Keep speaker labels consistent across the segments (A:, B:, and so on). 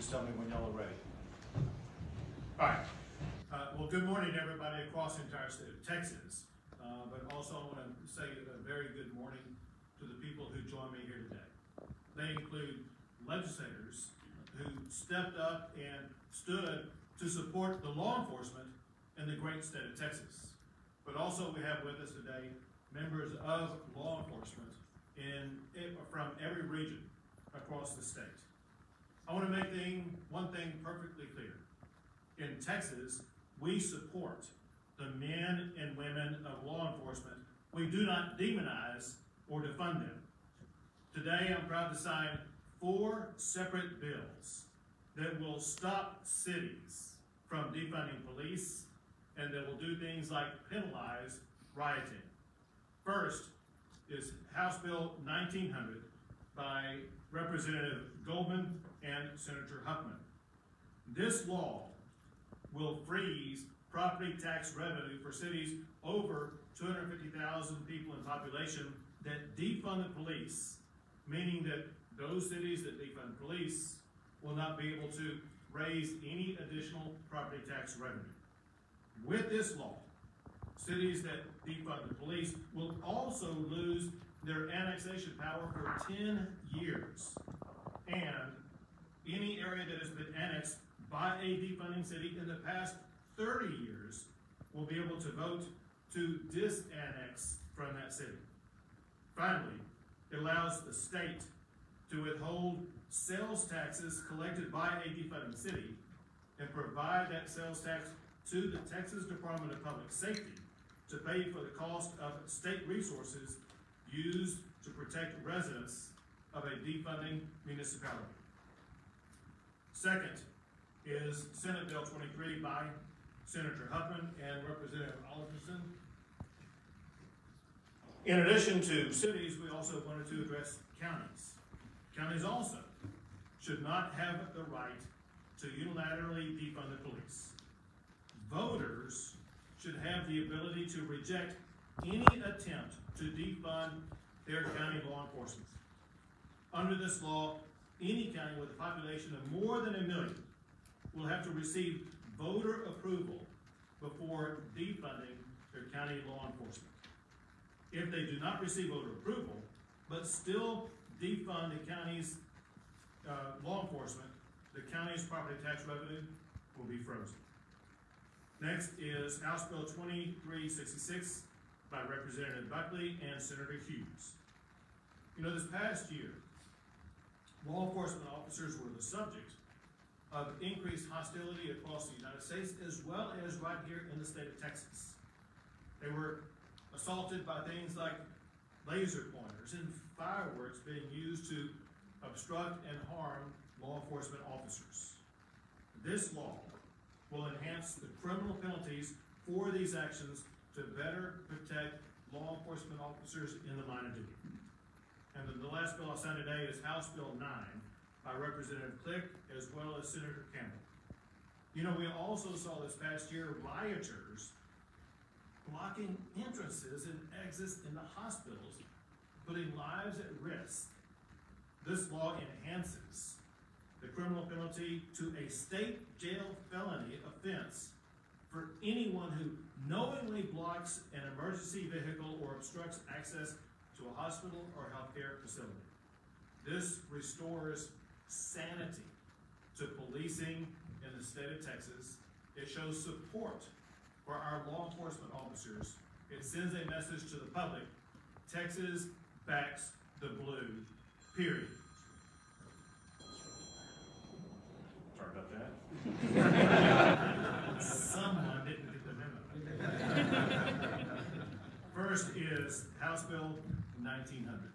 A: Just tell me when y'all are ready.
B: All right. Well, good morning, everybody across the entire state of Texas. But also I want to say a very good morning to the people who join me here today. They include legislators who stepped up and stood to support the law enforcement in the great state of Texas. But also we have with us today members of law enforcement from every region across the state. I want to make one thing perfectly clear. In Texas, we support the men and women of law enforcement. We do not demonize or defund them. Today, I'm proud to sign 4 separate bills that will stop cities from defunding police and that will do things like penalize rioting. First is House Bill 1900 by Representative Goldman and Senator Huffman. This law will freeze property tax revenue for cities over 250,000 people in population that defund the police, meaning that those cities that defund police will not be able to raise any additional property tax revenue. With this law, cities that defund the police will also lose their annexation power for 10 years. And any area that has been annexed by a defunding city in the past 30 years will be able to vote to disannex from that city. Finally, it allows the state to withhold sales taxes collected by a defunding city and provide that sales tax to the Texas Department of Public Safety to pay for the cost of state resources used to protect residents of a defunding municipality. Second is Senate Bill 23 by Senator Huffman and Representative Alderson. In addition to cities, we also wanted to address counties. Counties also should not have the right to unilaterally defund the police. Voters should have the ability to reject any attempt to defund their county law enforcement. Under this law, any county with a population of more than 1 million will have to receive voter approval before defunding their county law enforcement. If they do not receive voter approval, but still defund the county's law enforcement, the county's property tax revenue will be frozen. Next is House Bill 2366 by Representative Buckley and Senator Hughes. You know, this past year, law enforcement officers were the subject of increased hostility across the United States, as well as right here in the state of Texas. They were assaulted by things like laser pointers and fireworks being used to obstruct and harm law enforcement officers. This law will enhance the criminal penalties for these actions to better protect law enforcement officers in the line of duty. And then the last bill I'll sign today is House Bill 9 by Representative Click as well as Senator Campbell. You know, we also saw this past year rioters blocking entrances and exits in the hospitals, putting lives at risk. This law enhances the criminal penalty to a state jail felony offense for anyone who knowingly blocks an emergency vehicle or obstructs access to a hospital or healthcare facility. This restores sanity to policing in the state of Texas. It shows support for our law enforcement officers. It sends a message to the public: Texas backs the blue, period. Sorry about that. Someone didn't get the memo. First is House Bill 1900.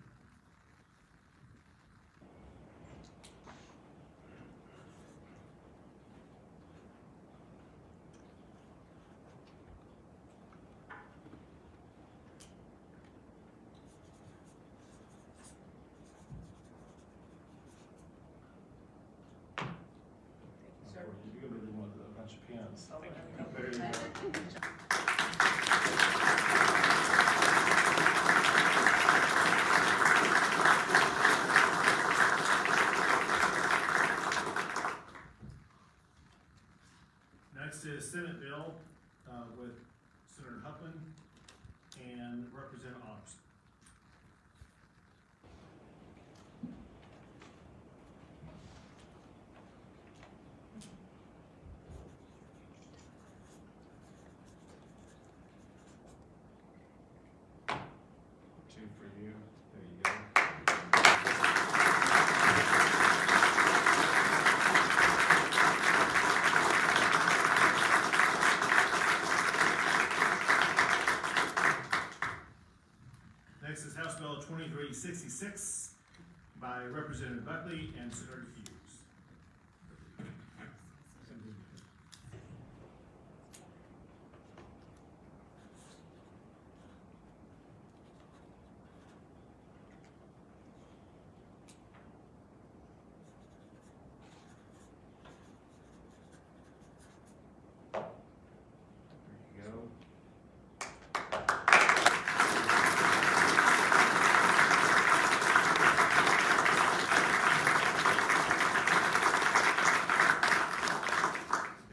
B: You really want a bunch of pens. There you go. Buckman and Representative Honorson.
A: Two for you. There you go.
B: Next is House Bill 2366 by Representative Buckley and Senator Hughes.
A: There you go.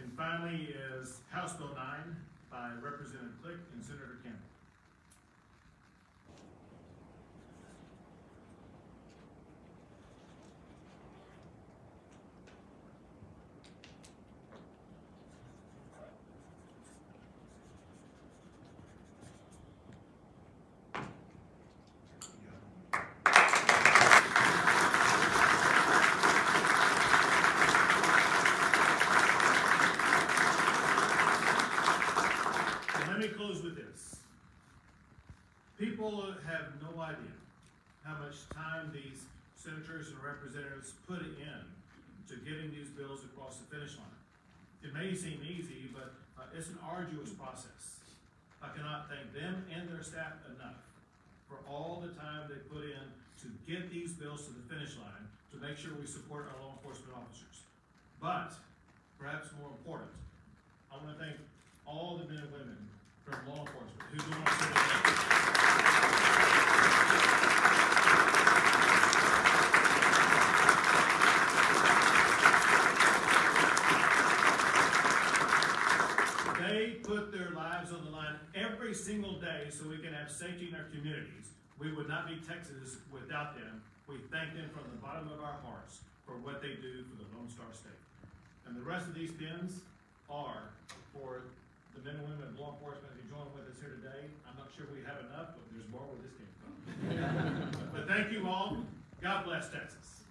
B: And finally is House Bill 9 by Representative Click and Senator Campbell. Let me close with this. People have no idea how much time these senators and representatives put in to getting these bills across the finish line. It may seem easy, but it's an arduous process. I cannot thank them and their staff enough for all the time they put in to get these bills to the finish line to make sure we support our law enforcement officers. But, perhaps more important, I want to thank all the men and women from law enforcement who do not serve They put their lives on the line every single day so we can have safety in our communities. We would not be Texas without them. We thank them from the bottom of our hearts for what they do for the Lone Star State. And the rest of these pins are for the men and women of law enforcement who join with us here today. I'm not sure we have enough, but there's more where this came from. But thank you all. God bless Texas.